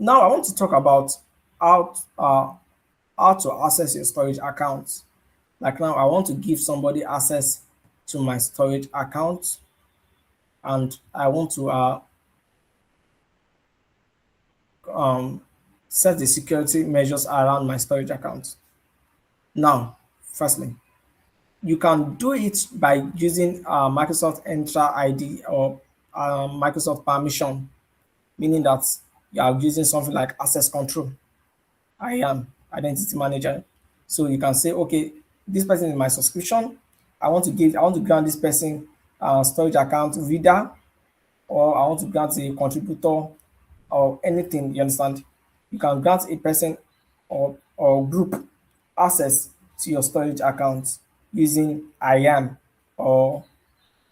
Now I want to talk about how how to access your storage account. Like now, I want to give somebody access to my storage account, and I want to um, set the security measures around my storage account. Now, firstly, you can do it by using Microsoft Entra ID or Microsoft Permission, meaning that you are using something like access control. I am identity manager. So you can say, okay, this person is my subscription. I want to grant this person storage account reader, or I want to grant a contributor or anything. You understand? You can grant a person or group access to your storage account using IAM or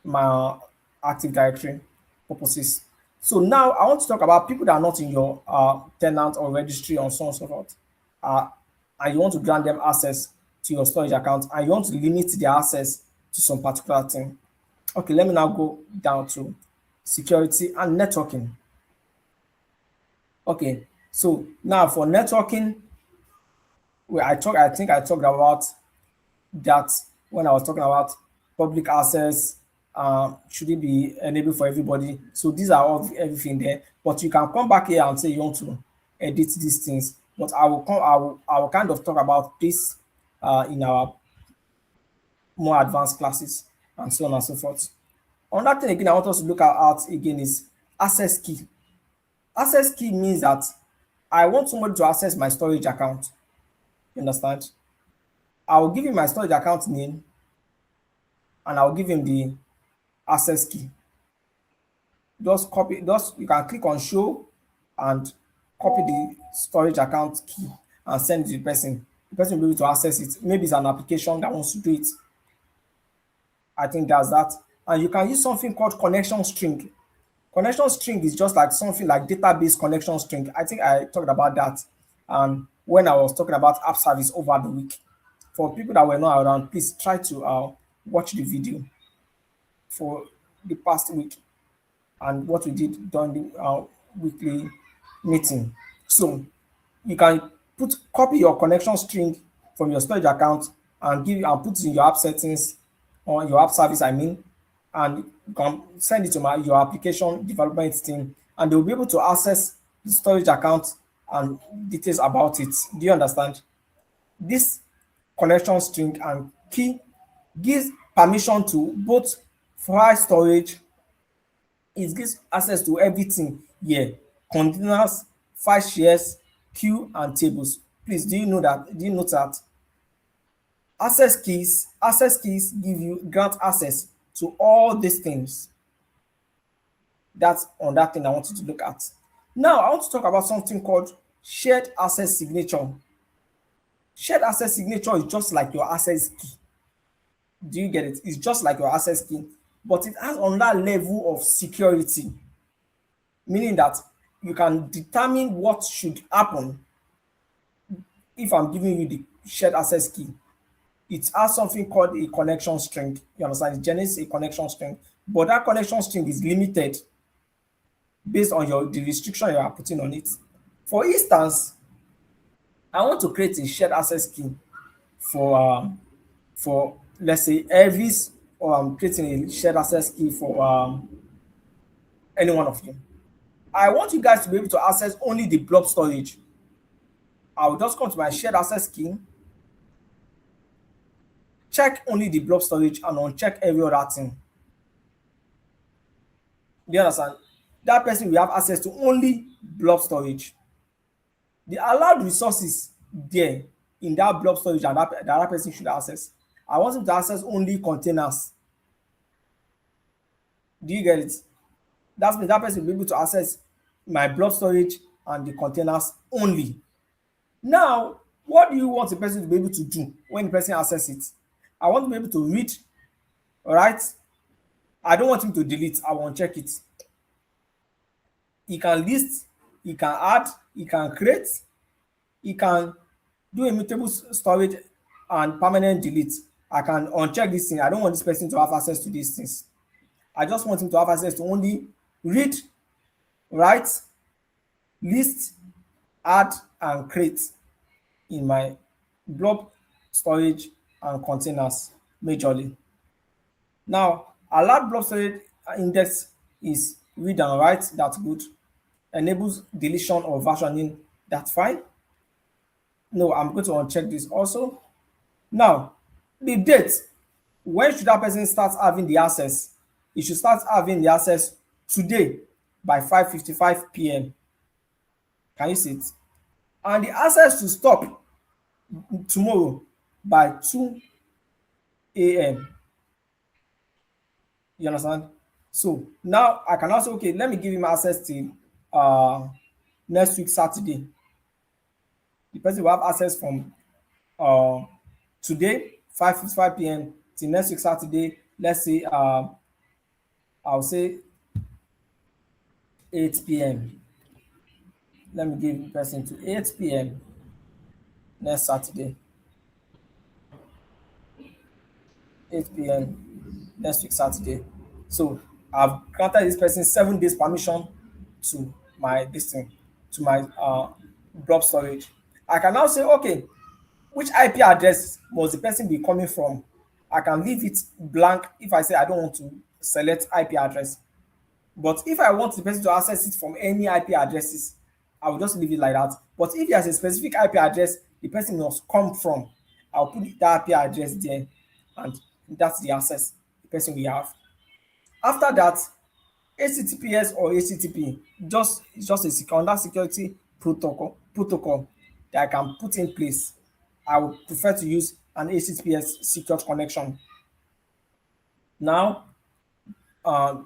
my Active Directory purposes. So now I want to talk about people that are not in your tenant or registry and so on and so forth. Uh, and you want to grant them access to your storage account and you want to limit their access to some particular thing. Okay, let me now go down to security and networking. Okay, so now for networking, I think I talked about that when I was talking about public access, should it be enabled for everybody? So these are all everything there. But you can come back here and say you want to edit these things. But I will kind of talk about this in our more advanced classes and so on and so forth. Another thing again I want us to look at again is access key. Access key means that I want somebody to access my storage account. You understand? I will give him my storage account name and I'll give him the access key. Just you can click on show and copy the storage account key and send it to the person. The person will be able to access it. Maybe it's an application that wants to do it. I think that's that. And you can use something called connection string. Connection string is just like something like database connection string. I think I talked about that when I was talking about app service over the week. For people that were not around, please try to watch the video for the past week and what we did during the weekly meeting. So you can copy your connection string from your storage account and put it in your app settings or your app service, I mean, and you can send it to your application development team, and they will be able to access the storage account and details about it. Do you understand? This connection string and key gives permission to both file storage. It gives access to everything here: containers, file shares, queue, and tables. Please, do you know that? Do you note that access keys give you grant access to all these things? That's on that thing I want you to look at. Now, I want to talk about something called shared access signature. Shared access signature is just like your access key. Do you get it? It's just like your access key, but it has another level of security, meaning that you can determine what should happen if I'm giving you the shared access key. It has something called a connection string. You understand? It generates a connection string, but that connection string is limited based on the restriction you are putting on it. For instance, I want to create a shared access key for let's say Elvis, or I'm creating a shared access key for any one of you. I want you guys to be able to access only the blob storage. I will just come to my shared access key, check only the blob storage, and uncheck every other thing. Do you understand? That person will have access to only blob storage. The allowed resources there in that blob storage and that the other person should access, I want him to access only containers. Do you get it? That means that person will be able to access my blob storage and the containers only. Now, what do you want the person to be able to do when the person access it? I want to be able to read, right? I don't want him to delete. I want to check it. He can list, he can add, he can create, he can do immutable storage and permanent delete. I can uncheck this thing. I don't want this person to have access to these things. I just want him to have access to only read, write, list, add and create in my blob storage and containers majorly. Now, allowed blob storage index is read and write, that's good. Enables deletion or versioning, that's fine. No, I'm going to uncheck this also. Now, the date, when should that person start having the access? He should start having the access today by 5:55 p.m. Can you see it? And the access to stop tomorrow by 2 a.m. You understand? So now I can also, okay, let me give him access till uh next week Saturday. The person will have access from uh today 5:55 p.m. till next week Saturday. Let's say I'll say 8 p.m. Let me give the person to 8 p.m. next Saturday, 8 p.m. next week Saturday. So I've granted this person 7 days permission to my this thing, to my blob storage. I can now say, okay, which IP address must the person be coming from? I can leave it blank if I say I don't want to select IP address. But if I want the person to access it from any IP addresses, I will just leave it like that. But if there's a specific IP address the person must come from, I'll put that IP address there, and that's the access the person will have. After that, HTTPS or HTTP, just it's just a another security protocol that I can put in place. I would prefer to use an HTTPS secured connection. Now,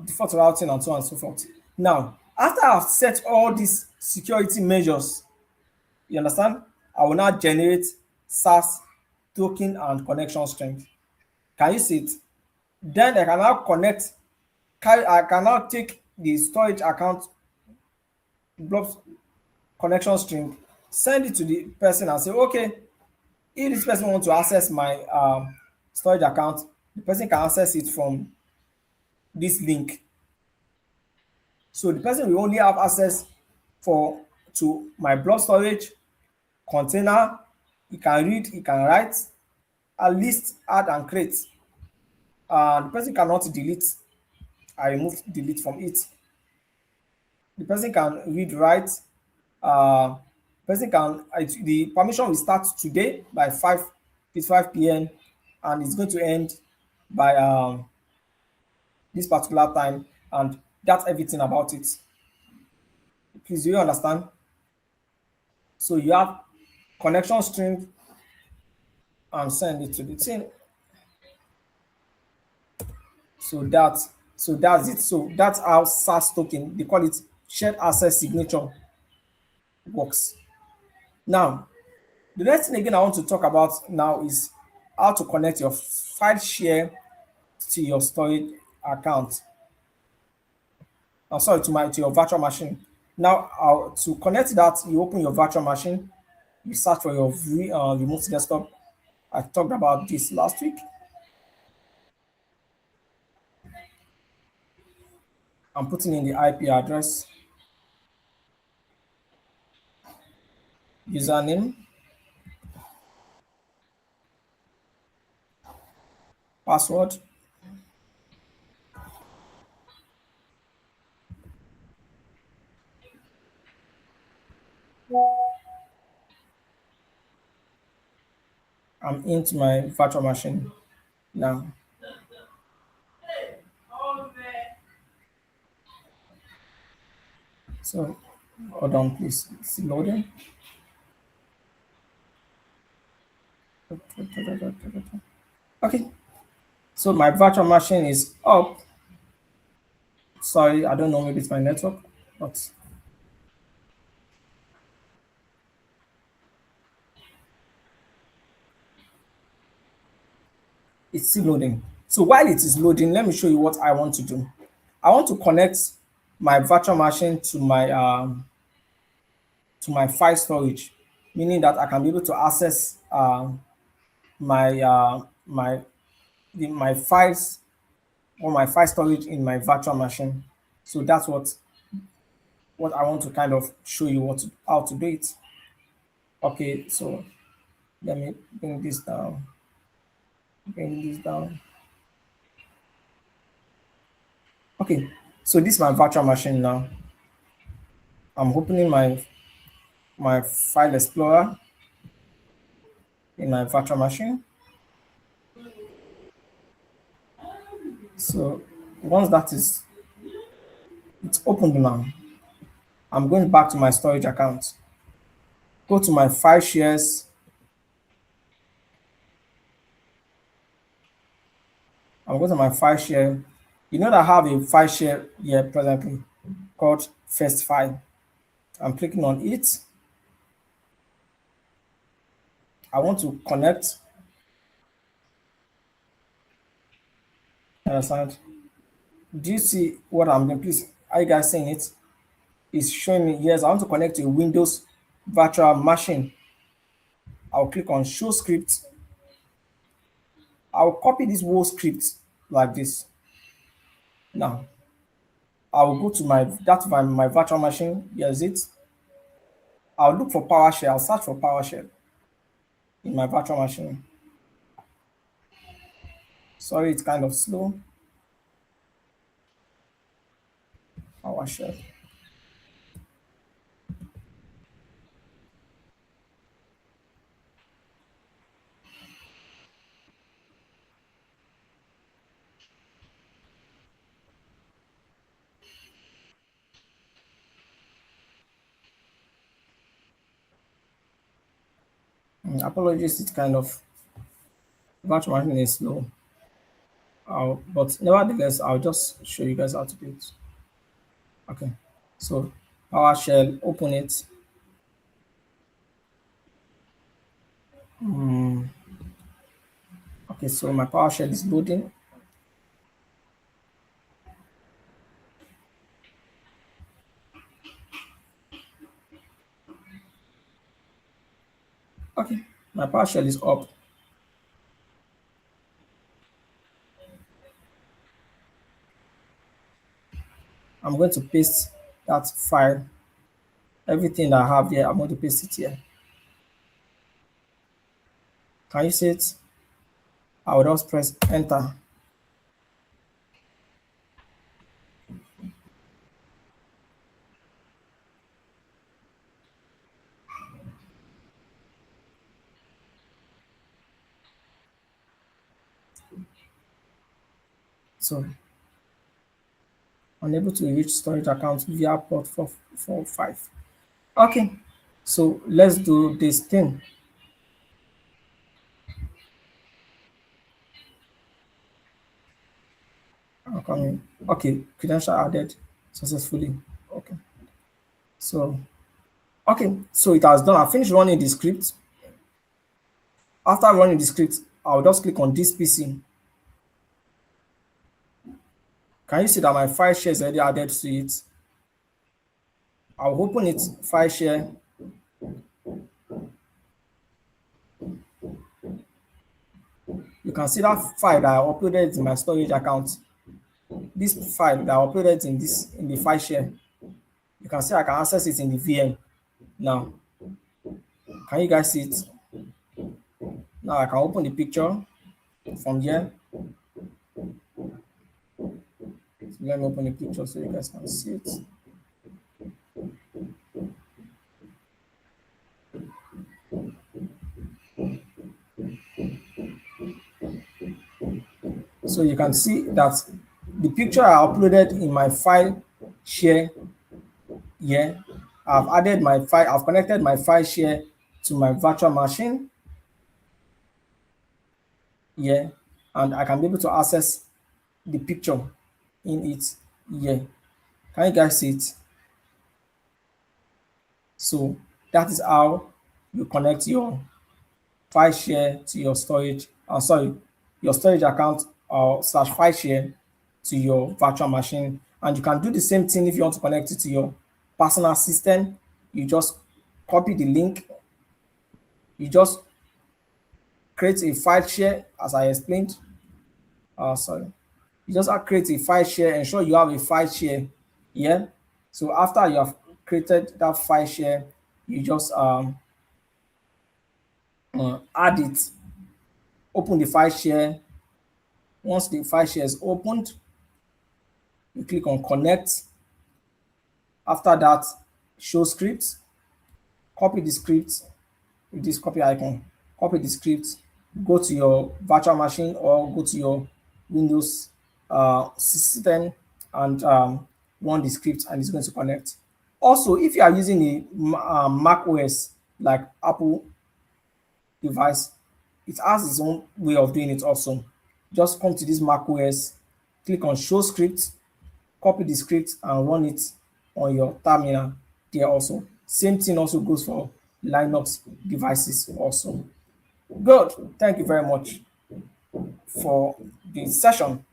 default routing and so on and so forth. Now, after I've set all these security measures, you understand, I will now generate SAS token and connection string. Can you see it? Then I can now I can now take the storage account blob connection string, send it to the person and say, okay, if this person wants to access my storage account, the person can access it from this link. So the person will only have access for to my blob storage container. He can read, he can write, at least add and create. The person cannot delete. I removed delete from it. The person can read, write. Uh, person can the permission will start today by 5:55 p.m. and it's going to end by this particular time, and that's everything about it. Please, do you understand? So you have connection string and send it to the thing. So that's it. So that's how SAS token, they call it shared access signature, works. Now, the next thing again I want to talk about now is how to connect your file share to your storage account. I'm sorry, to your virtual machine. Now, to connect that, you open your virtual machine, you search for your remote desktop. I talked about this last week. I'm putting in the IP address, username, password. I'm into my virtual machine now. So hold on, please. It's loading. Okay. So my virtual machine is up. Sorry, I don't know, maybe it's my network, but it's still loading. So while it is loading, let me show you what I want to do. I want to connect my virtual machine to my file storage, meaning that I can be able to access my my files or my file storage in my virtual machine. So that's what I want to kind of show you how to do it. Okay, so let me bring this down. Bring this down. Okay, so this is my virtual machine now. I'm opening my file explorer in my virtual machine. So once that is it's opened now, I'm going back to my storage account. Go to my file shares. I'm going to my file share. You know that I have a file share here presently called first file. I'm clicking on it. I want to connect. Understand? Do you see what I'm doing? Please, are you guys seeing it? It's showing me, yes, I want to connect to a Windows virtual machine. I'll click on show script. I'll copy this whole script like this. Now, I'll go to my virtual machine. Here's it. I'll look for PowerShell. I'll search for PowerShell in my virtual machine. Sorry, it's kind of slow. PowerShell. Apologies, it's kind of virtual machine is slow. But nevertheless, I'll just show you guys how to do it. Okay. So PowerShell, open it. Okay, so my PowerShell is loading. Okay, my PowerShell is up. I'm going to paste that file. Everything that I have here, I'm going to paste it here. Can you see it? I will just press enter. So unable to reach storage account via port 445. Okay, so let's do this thing. I'm coming. Okay, credential added successfully. Okay, so so it has done. I finished running the script. After running the script, I'll just click on this PC. Can you see that my file share is already added to it? I'll open it, file share. You can see that file that I uploaded in my storage account. This file that I uploaded in the file share. You can see I can access it in the VM now. Can you guys see it? Now I can open the picture from here. So let me open the picture so you guys can see it. So you can see that the picture I uploaded in my file share here, I've connected my file share to my virtual machine here, and I can be able to access the picture in it here. Can you guys see it? So that is how you connect your file share to your storage, your storage account or slash file share to your virtual machine. And you can do the same thing if you want to connect it to your personal system. You just copy the link, you just create a file share as I explained. You just create a file share, ensure you have a file share here. So after you have created that file share, you just add it, open the file share. Once the file share is opened, you click on connect. After that, show script, copy the script with this copy icon, copy the script, go to your virtual machine or go to your Windows system and run the script, and it's going to connect. Also, if you are using a Mac OS like Apple device, it has its own way of doing it also. Just come to this Mac OS, click on show script, copy the script and run it on your terminal there also. Same thing also goes for Linux devices also. Good. Thank you very much for the session.